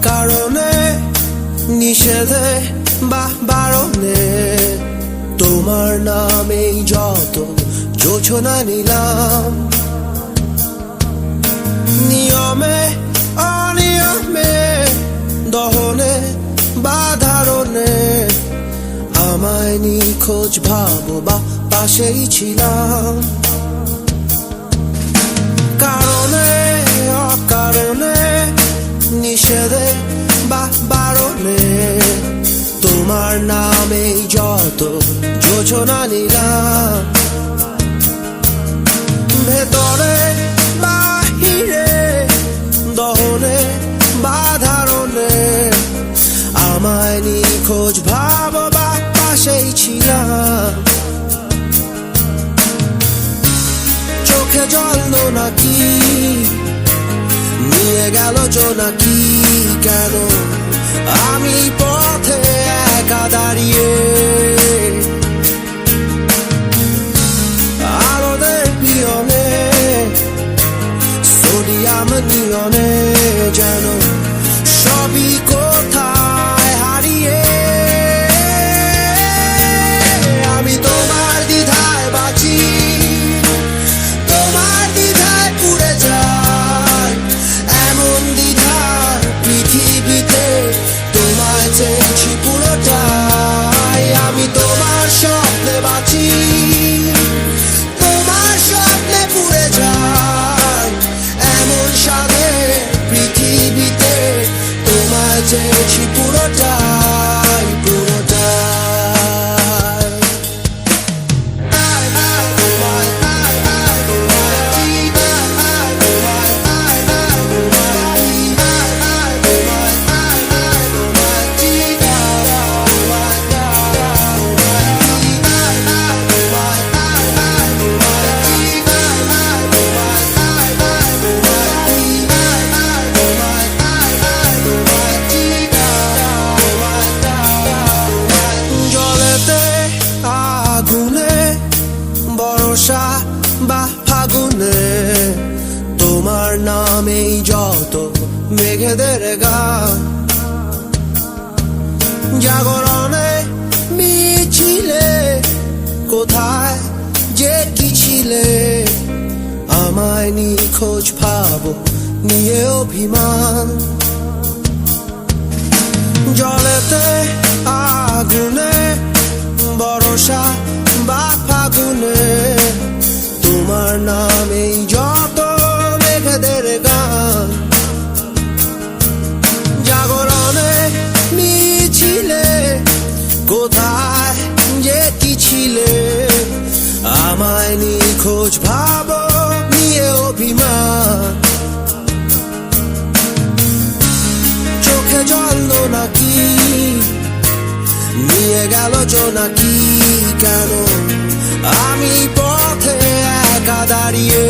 কারণে নিষেধে বা বারণে তোমার নামেই যত যোজনা নিলাম, নিয়মে অনিয়মে দহনে বা ধারণে আমায় নিখোঁজ ভাবো বা পাশেই ছিলাম। কারণে অকারণে নিষেধে বা বারণে তোমার নামেই যত যোজনা নিলাম, ভেতরে বাহিরে দহনে বা ধারণে আমায় নিখোঁজ ভাবো বা পাশেই ছিলাম। চোখে জল নাকি নিয়ে গেল জোনাকি, কেন আমি পথে একা দাঁড়িয়ে আলোদের পিয়নে সোডিয়াম নিয়নে যেন সবই কোথায় হারিয়ে। আমি তোমার দ্বিধায় বাঁচি, তোমার দ্বিধায় পুড়ে যাই, এমন দ্বিধার পৃথিবীতে তোমায় চেয়েছি পুরোটাই। আমি তোমার স্বপ্নে বাঁচি, তোমার স্বপ্নে পুড়ে যাই, এমন সাধে পৃথিবীতে তোমায় চেয়েছি পুরোটাই পুরোটাই। বর্ষা বা ফাগুনে তোমার নামেই যত মেঘেদের গান, জাগরণে মিছিলে কোথায় যে কি ছিলে আমায় নিখোঁজ ভাবো নিয়ে অভিমান। জলেতে আগুনে বর্ষা বা ফাগুনে তোমার নামেই যত মেঘেদের গান, জাগরণে মিছিলে কোথায় যে কি ছিলে আমায় নিখোঁজ ভাবো নিয়ে অভিমান। চোখে জল নাকি নিয়ে গেল জোনাকি, কেন আমি পথে একা দাঁড়িয়ে